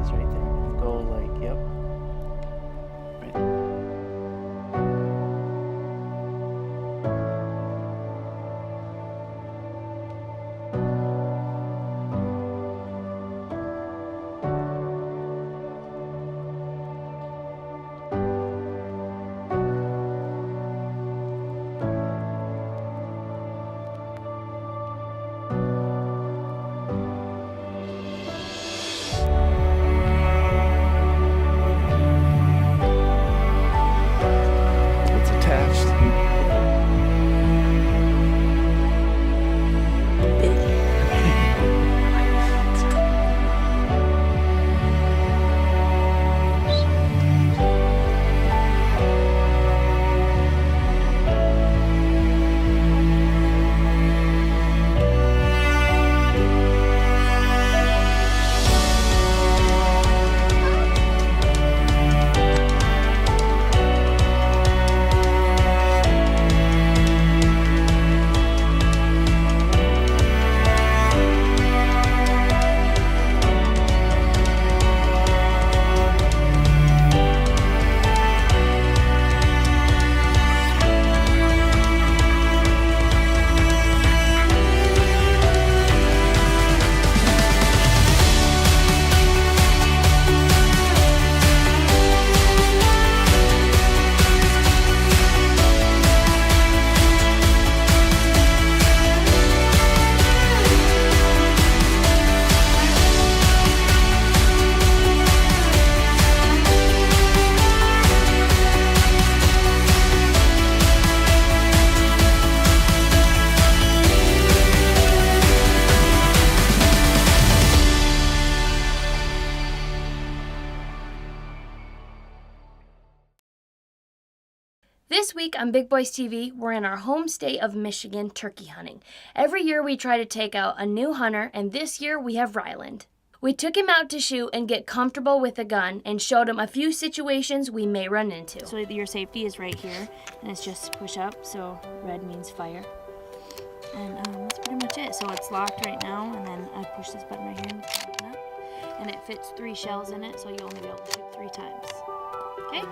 is right there. Go like, yep. Right there. It's attached. This week on Big Boys TV, we're in our home state of Michigan turkey hunting. Every year we try to take out a new hunter, and this year we have Rylan. We took him out to shoot and get comfortable with a gun and showed him a few situations we may run into. So your safety is right here, and it's just push up, so red means fire. And that's pretty much it. So it's locked right now, and then I push this button right here and open up. And it fits 3 shells in it, so you'll only be able to shoot 3 times. Okay?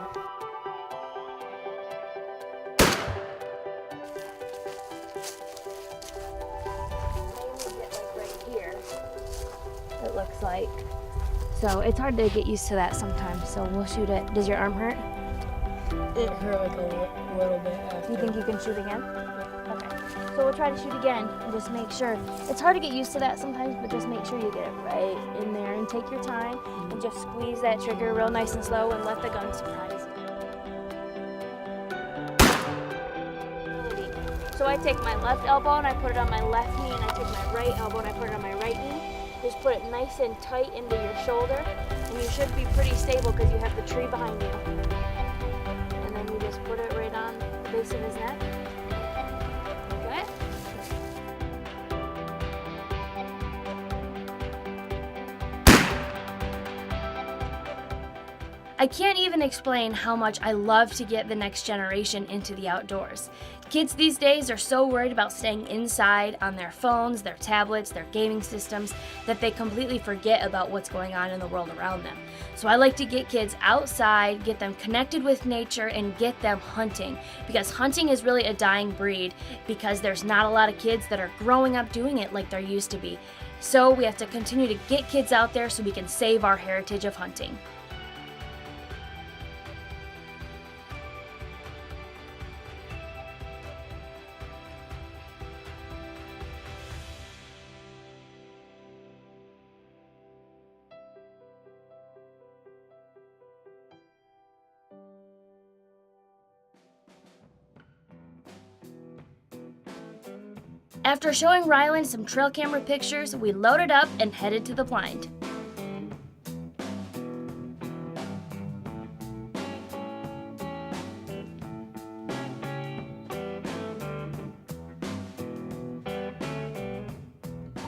It looks like. So it's hard to get used to that sometimes, so we'll shoot it. Does your arm hurt? It hurt like a little bit after. You think you can shoot again? Okay. So we'll try to shoot again and just make sure. It's hard to get used to that sometimes, but just make sure you get it right in there and take your time and just squeeze that trigger real nice and slow and let the gun surprise you. So I take my left elbow and I put it on my left knee, and I take my right elbow and I put it on my right knee. Just put it nice and tight into your shoulder, and you should be pretty stable because you have the tree behind you. And then you just put it right on the base of his neck. Okay? I can't even explain how much I love to get the next generation into the outdoors. Kids these days are so worried about staying inside on their phones, their tablets, their gaming systems, that they completely forget about what's going on in the world around them. So I like to get kids outside, get them connected with nature, and get them hunting. Because hunting is really a dying breed, because there's not a lot of kids that are growing up doing it like there used to be. So we have to continue to get kids out there so we can save our heritage of hunting. After showing Rylan some trail camera pictures, we loaded up and headed to the blind.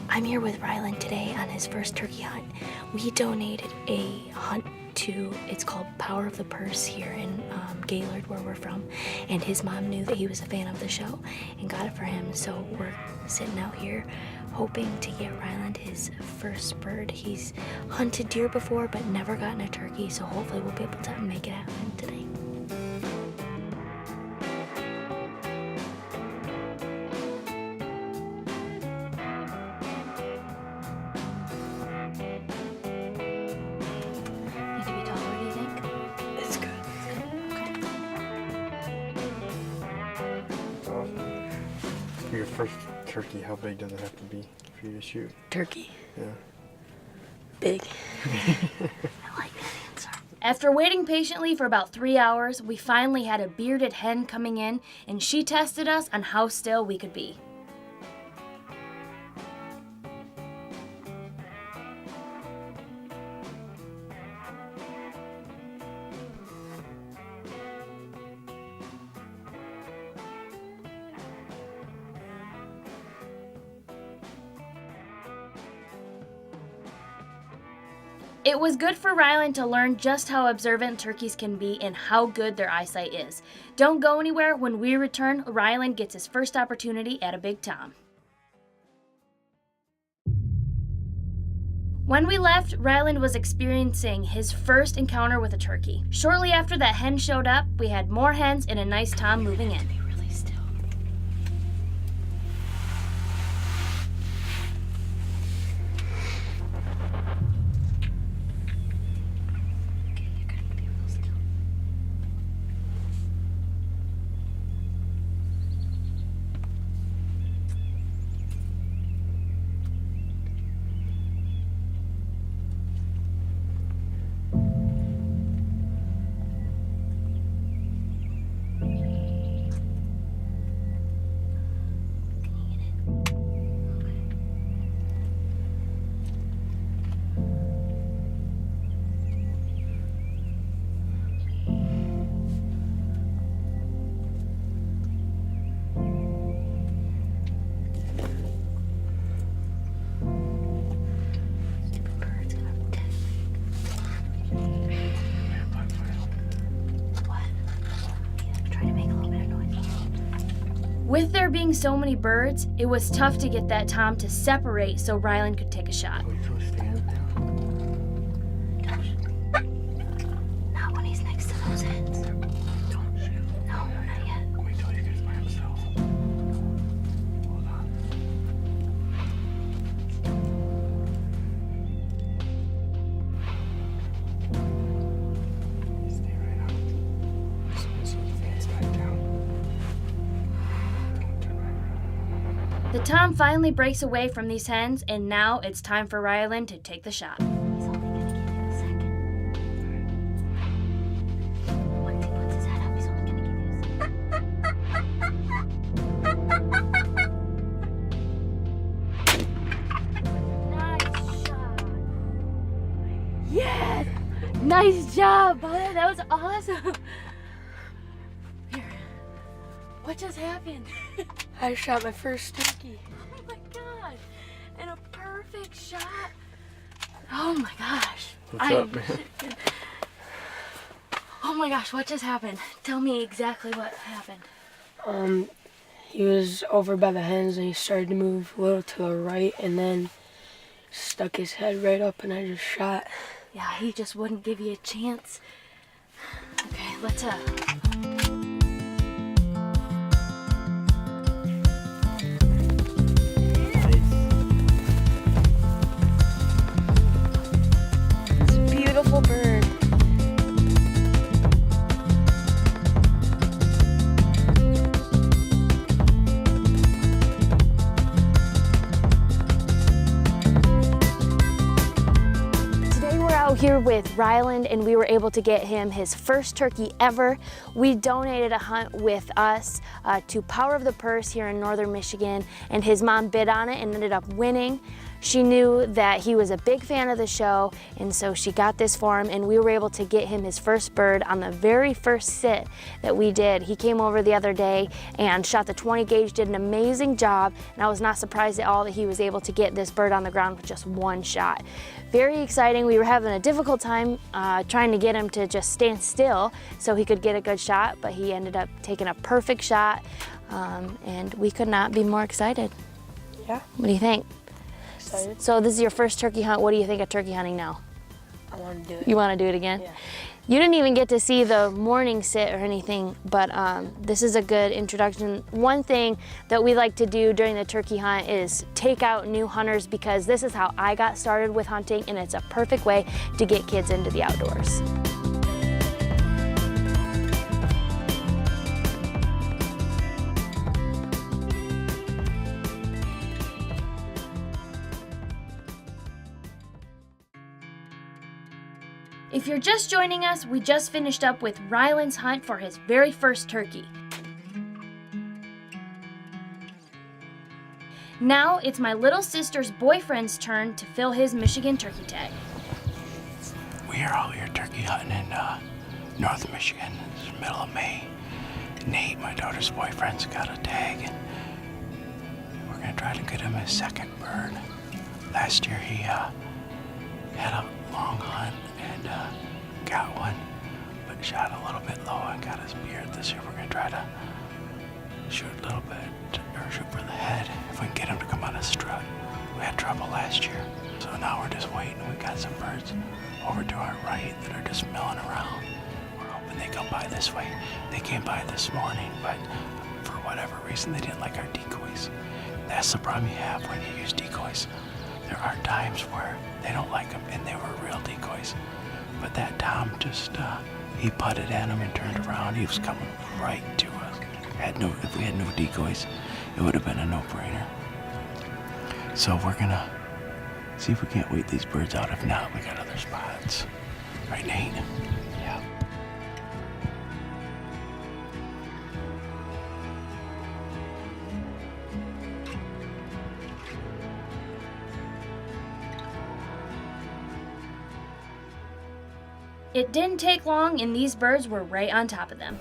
I'm here with Rylan today on his first turkey hunt. We donated a hunt to, it's called Power of the Purse here in Gaylord, where we're from, and his mom knew that he was a fan of the show and got it for him. So we're sitting out here hoping to get Ryland his first bird. He's hunted deer before but never gotten a turkey, so hopefully we'll be able to make it happen today. Need to be taller, do you think? It's good. Okay. For your first turkey, how big does it have to be for you to shoot? Turkey. Yeah. Big. I like that answer. After waiting patiently for about 3 hours, we finally had a bearded hen coming in, and she tested us on how still we could be. It was good for Rylan to learn just how observant turkeys can be and how good their eyesight is. Don't go anywhere. When we return, Rylan gets his first opportunity at a big tom. When we left, Rylan was experiencing his first encounter with a turkey. Shortly after that hen showed up, we had more hens and a nice tom moving in. With there being so many birds, it was tough to get that tom to separate so Rylan could take a shot. Wait till it stands down. Not when he's next to those hens. Don't shoot. No, not yet. Wait till he gets by himself. Hold on. Stay right on. So it stands back down. Turn right around. The tom finally breaks away from these hens, and now it's time for Rylan to take the shot. He's only gonna give you a second. Once he puts his head up, he's only gonna give you a second. Nice shot. Yes! Nice job, bud. That was awesome. Here. What just happened? I shot my first turkey. Oh my god! And a perfect shot. Oh my gosh. What's up, man? Oh my gosh, what just happened? Tell me exactly what happened. He was over by the hens and he started to move a little to the right and then stuck his head right up and I just shot. Yeah, he just wouldn't give you a chance. Okay, let's It's a beautiful bird. Today we're out here with Ryland and we were able to get him his first turkey ever. We donated a hunt with us to Power of the Purse here in northern Michigan, and his mom bid on it and ended up winning. She knew that he was a big fan of the show, and so she got this for him, and we were able to get him his first bird on the very first sit that we did. He came over the other day and shot the 20 gauge, did an amazing job, and I was not surprised at all that he was able to get this bird on the ground with just one shot. Very exciting. We were having a difficult time trying to get him to just stand still so he could get a good shot, but he ended up taking a perfect shot, and we could not be more excited. Yeah. What do you think? excited. So this is your first turkey hunt. What do you think of turkey hunting now? I want to do it. You want to do it again? Yeah. You didn't even get to see the morning sit or anything, but this is a good introduction. One thing that we like to do during the turkey hunt is take out new hunters, because this is how I got started with hunting, and it's a perfect way to get kids into the outdoors. If you're just joining us, we just finished up with Rylan's hunt for his very first turkey. Now it's my little sister's boyfriend's turn to fill his Michigan turkey tag. We are out here turkey hunting in northern Michigan. It's the middle of May. Nate, my daughter's boyfriend's got a tag, and we're gonna try to get him his second bird. Last year he had a long hunt and got one, but shot a little bit low and got his beard. This year we're gonna try to shoot a little bit, or shoot for the head, if we can get him to come on a strut. We had trouble last year, so now we're just waiting. We got some birds over to our right that are just milling around. We're hoping they come by this way. They came by this morning, but for whatever reason they didn't like our decoys. That's the problem you have when you use decoys. There are times where they don't like them, and they were real decoys. But that Tom just, he putted at him and turned around. He was coming right to us. If we had no decoys, it would have been a no-brainer. So we're gonna see if we can't wait these birds out. If not, we got other spots. Right, Nate? Yeah. It didn't take long, and these birds were right on top of them.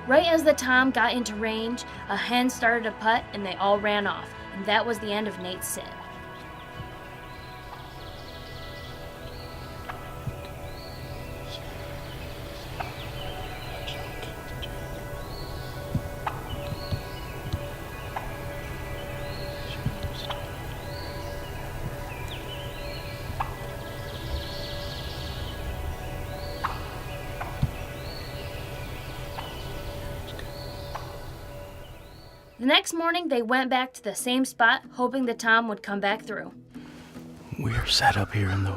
Right as the tom got into range, a hen started to putt, and they all ran off, and that was the end of Nate's sit. The next morning, they went back to the same spot, hoping the tom would come back through. We are set up here in the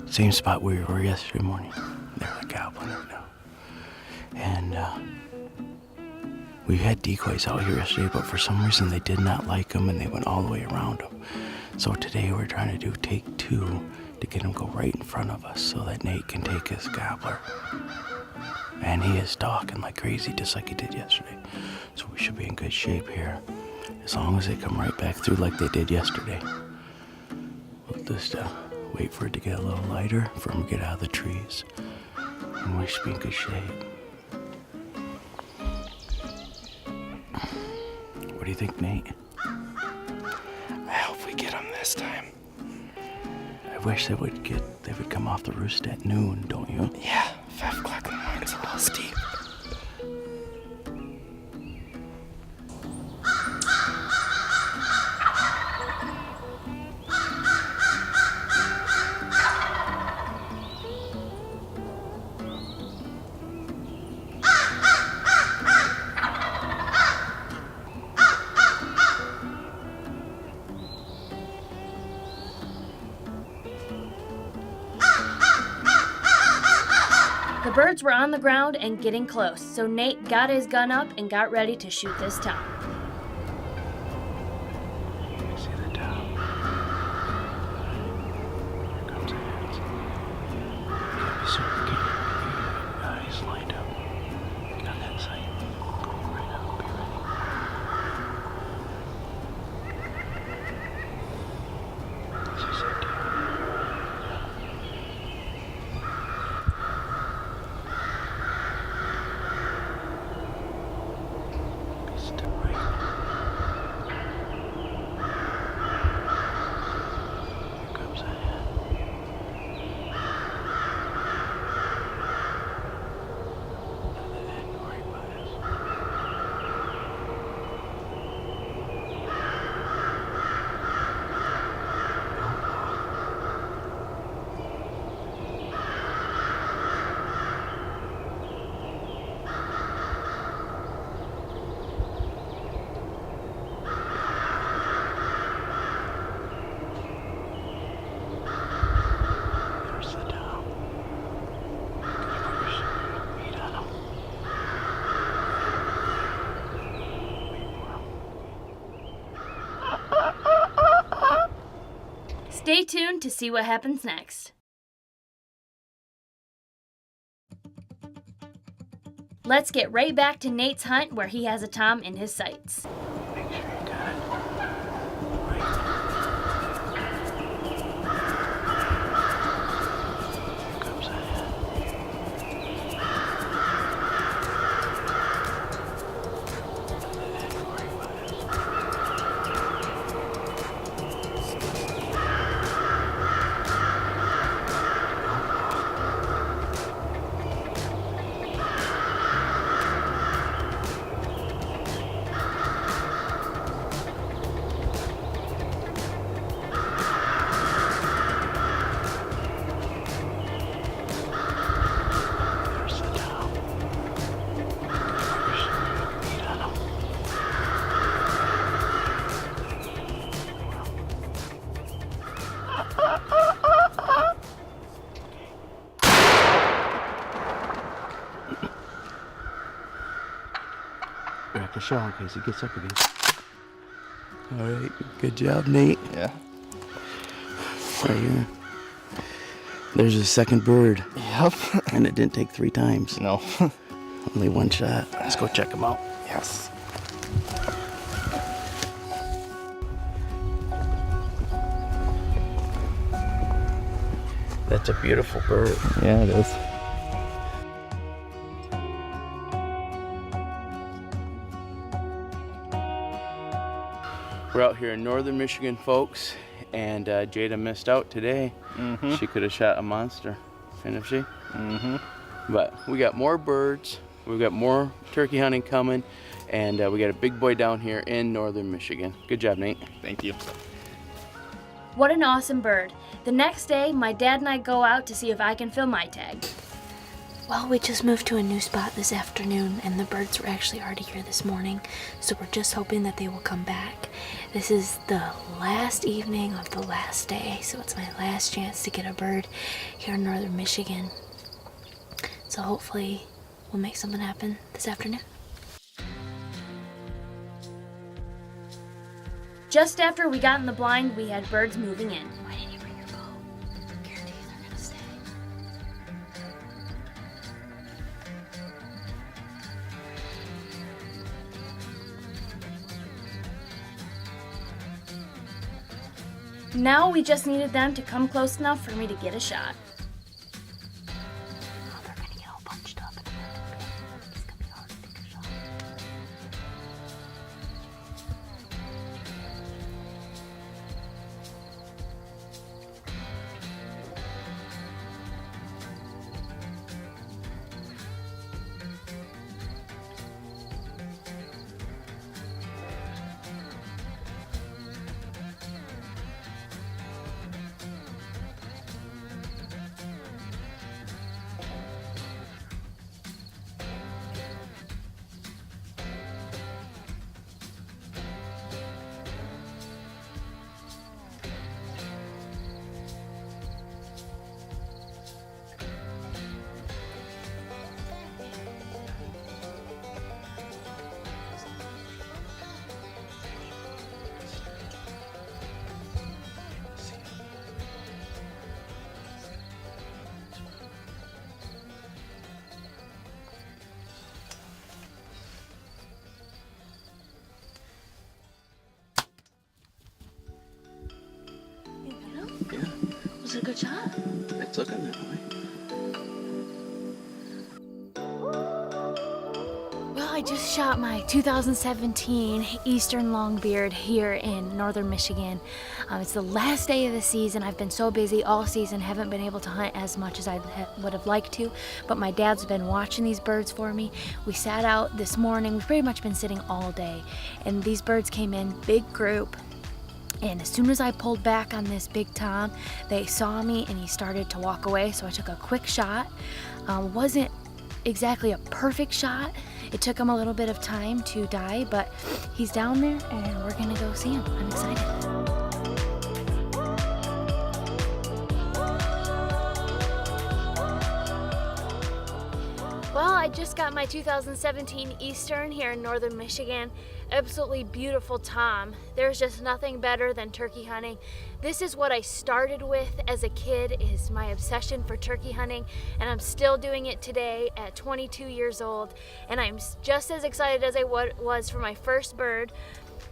same spot we were yesterday morning. They're like gobbling right now. And we had decoys out here yesterday, but for some reason they did not like them, and they went all the way around them. So today we're trying to do take two to get them go right in front of us so that Nate can take his gobbler. And he is stalking like crazy, just like he did yesterday. So we should be in good shape here, as long as they come right back through like they did yesterday. We'll just wait for it to get a little lighter, for them to get out of the trees, and we should be in good shape. What do you think, Nate? I hope we get them this time. I wish they would come off the roost at noon, don't you? Yeah, 5 o'clock in the morning's a little steep. The birds were on the ground and getting close, so Nate got his gun up and got ready to shoot this tom. You see the top? Here comes the heads. You gotta be super careful. Your eyes lined up. Get on that side. Right up. Be ready. As I said to you. tuned to see what happens next. Let's get right back to Nate's hunt where he has a tom in his sights. Make sure you got it. Right. Here comes that head. Back a shell in case he gets up again. All right, good job, Nate. Yeah. Right here. There's a second bird, Yep. and it didn't take 3 times. No. Only 1 shot. Let's go check him out. Yes. That's a beautiful bird. Yeah, it is. We're out here in northern Michigan, folks, and Jada missed out today. She could have shot a monster, couldn't she? But we got more birds, we've got more turkey hunting coming, and we got a big boy down here in northern Michigan. Good job, Nate. Thank you. What an awesome bird. The next day, my dad and I go out to see if I can fill my tag. Well, we just moved to a new spot this afternoon, and the birds were actually already here this morning, so we're just hoping that they will come back. This is the last evening of the last day, so it's my last chance to get a bird here in northern Michigan. So hopefully we'll make something happen this afternoon. Just after we got in the blind, we had birds moving in. Why didn't you bring your bow? Guarantee they're gonna stay. Now we just needed them to come close enough for me to get a shot. Oh, they're gonna get all bunched up. It's gonna be hard to take a shot. Yeah, Was it a good shot? it's looking that way. Well, I just shot my 2017 Eastern Longbeard here in northern Michigan. It's the last day of the season. I've been so busy all season, haven't been able to hunt as much as I would have liked to, but my dad's been watching these birds for me. We sat out this morning. We've pretty much been sitting all day, and these birds came in, big group. And as soon as I pulled back on this big tom, they saw me and he started to walk away. So I took a quick shot. Wasn't exactly a perfect shot. It took him a little bit of time to die, but he's down there and we're gonna go see him. I'm excited. Well, I just got my 2017 Eastern here in northern Michigan. Absolutely beautiful tom. There's just nothing better than turkey hunting. This is what I started with as a kid, is my obsession for turkey hunting, and I'm still doing it today at 22 years old, and I'm just as excited as I was for my first bird.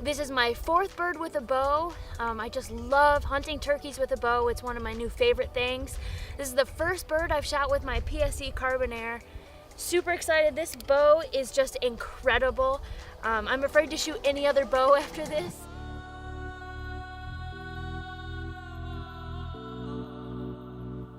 This is my 4th bird with a bow. I just love hunting turkeys with a bow. It's one of my new favorite things. This is the first bird I've shot with my PSE Carbon Air. Super excited. This bow is just incredible. I'm afraid to shoot any other bow after this.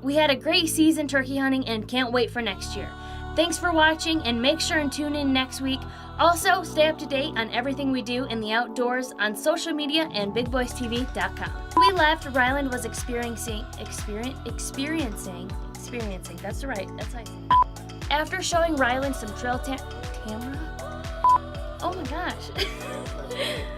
We had a great season turkey hunting and can't wait for next year. Thanks for watching, and make sure and tune in next week. Also, stay up to date on everything we do in the outdoors on social media and bigboystv.com. We left, Rylan was experiencing, that's right, that's right. After showing Rylan some trail camera, oh my gosh.